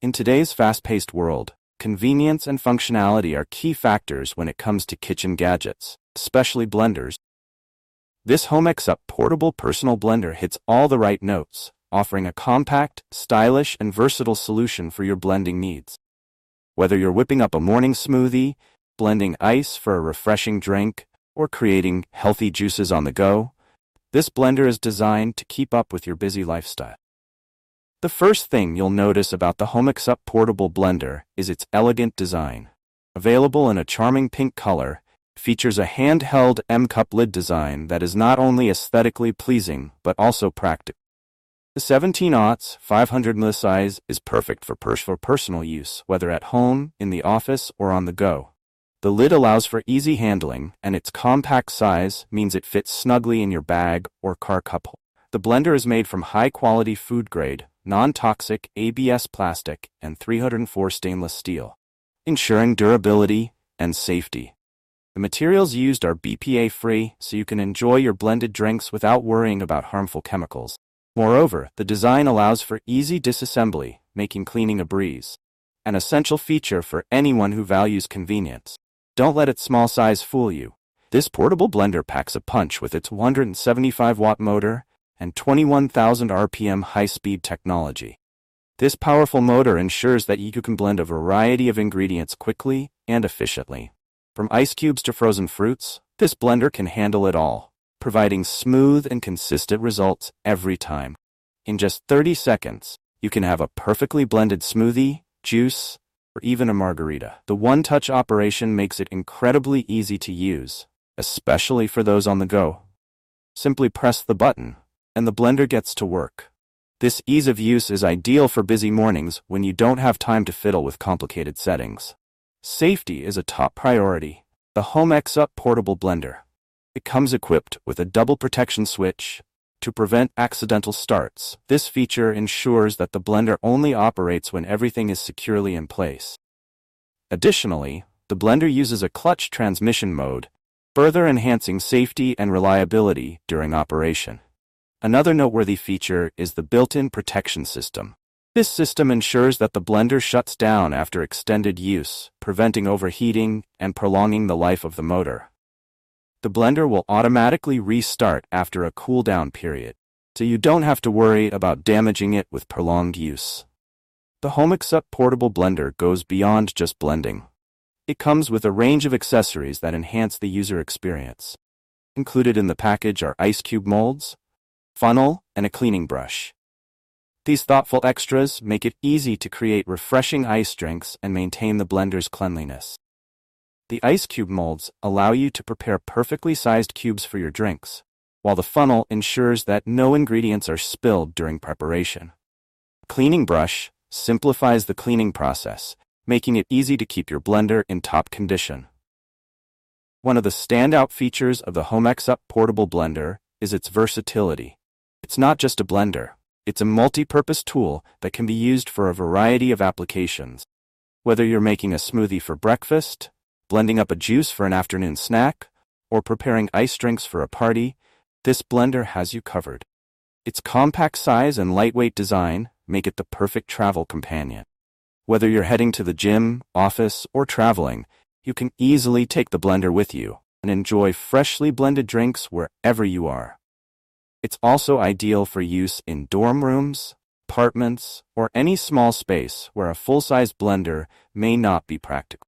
In today's fast-paced world, convenience and functionality are key factors when it comes to kitchen gadgets, especially blenders. This Homexup Portable Personal Blender hits all the right notes, offering a compact, stylish, and versatile solution for your blending needs. Whether you're whipping up a morning smoothie, blending ice for a refreshing drink, or creating healthy juices on the go, this blender is designed to keep up with your busy lifestyle. The first thing you'll notice about the Homexup Portable Blender is its elegant design. Available in a charming pink color, it features a handheld M-cup lid design that is not only aesthetically pleasing but also practical. The 17/0 500 ml size is perfect for personal use, whether at home, in the office, or on the go. The lid allows for easy handling, and its compact size means it fits snugly in your bag or car cup holder. The blender is made from high-quality food-grade, non-toxic ABS plastic and 304 stainless steel, ensuring durability and safety. The materials used are BPA-free, so you can enjoy your blended drinks without worrying about harmful chemicals. Moreover, the design allows for easy disassembly, making cleaning a breeze. An essential feature for anyone who values convenience. Don't let its small size fool you. This portable blender packs a punch with its 175-watt motor and 21,000 RPM high-speed technology. This powerful motor ensures that you can blend a variety of ingredients quickly and efficiently. From ice cubes to frozen fruits, this blender can handle it all, providing smooth and consistent results every time. In just 30 seconds, you can have a perfectly blended smoothie, juice, or even a margarita. The one-touch operation makes it incredibly easy to use, especially for those on the go. Simply press the button, and the blender gets to work. This ease of use is ideal for busy mornings when you don't have time to fiddle with complicated settings. Safety is a top priority. The Homexup Portable Blender. It comes equipped with a double protection switch to prevent accidental starts. This feature ensures that the blender only operates when everything is securely in place. Additionally, the blender uses a clutch transmission mode, further enhancing safety and reliability during operation. Another noteworthy feature is the built-in protection system. This system ensures that the blender shuts down after extended use, preventing overheating and prolonging the life of the motor. The blender will automatically restart after a cool-down period, so you don't have to worry about damaging it with prolonged use. The Homexup Portable Blender goes beyond just blending. It comes with a range of accessories that enhance the user experience. Included in the package are ice cube molds, funnel, and a cleaning brush. These thoughtful extras make it easy to create refreshing ice drinks and maintain the blender's cleanliness. The ice cube molds allow you to prepare perfectly sized cubes for your drinks, while the funnel ensures that no ingredients are spilled during preparation. Cleaning brush simplifies the cleaning process, making it easy to keep your blender in top condition. One of the standout features of the Homexup Portable Blender is its versatility. It's not just a blender. It's a multi-purpose tool that can be used for a variety of applications. Whether you're making a smoothie for breakfast, blending up a juice for an afternoon snack, or preparing ice drinks for a party, this blender has you covered. Its compact size and lightweight design make it the perfect travel companion. Whether you're heading to the gym, office, or traveling, you can easily take the blender with you and enjoy freshly blended drinks wherever you are. It's also ideal for use in dorm rooms, apartments, or any small space where a full-size blender may not be practical.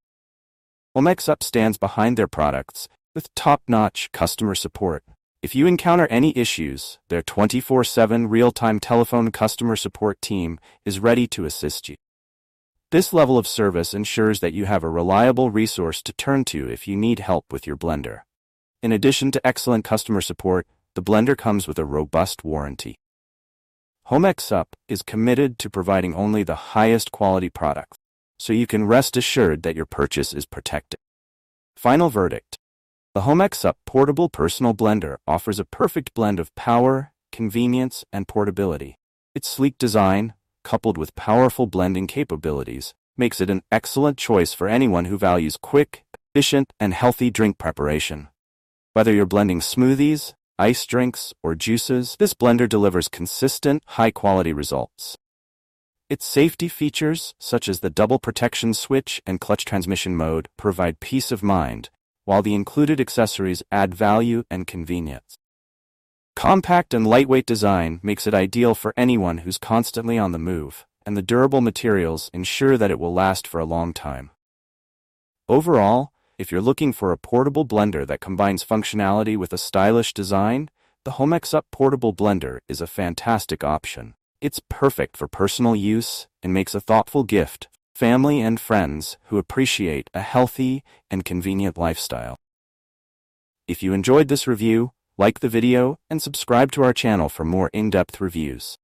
Homexup stands behind their products with top-notch customer support. If you encounter any issues, their 24/7 real-time telephone customer support team is ready to assist you. This level of service ensures that you have a reliable resource to turn to if you need help with your blender. In addition to excellent customer support, the blender comes with a robust warranty. Homexup is committed to providing only the highest quality products, so you can rest assured that your purchase is protected. Final verdict. The Homexup Portable Personal Blender offers a perfect blend of power, convenience, and portability. Its sleek design, coupled with powerful blending capabilities, makes it an excellent choice for anyone who values quick, efficient, and healthy drink preparation. Whether you're blending smoothies, ice drinks, or juices, this blender delivers consistent, high-quality results. Its safety features, such as the double protection switch and clutch transmission mode, provide peace of mind, while the included accessories add value and convenience. Compact and lightweight design makes it ideal for anyone who's constantly on the move, and the durable materials ensure that it will last for a long time. Overall, if you're looking for a portable blender that combines functionality with a stylish design, the Homexup Portable Blender is a fantastic option. It's perfect for personal use and makes a thoughtful gift for family and friends who appreciate a healthy and convenient lifestyle. If you enjoyed this review, like the video and subscribe to our channel for more in-depth reviews.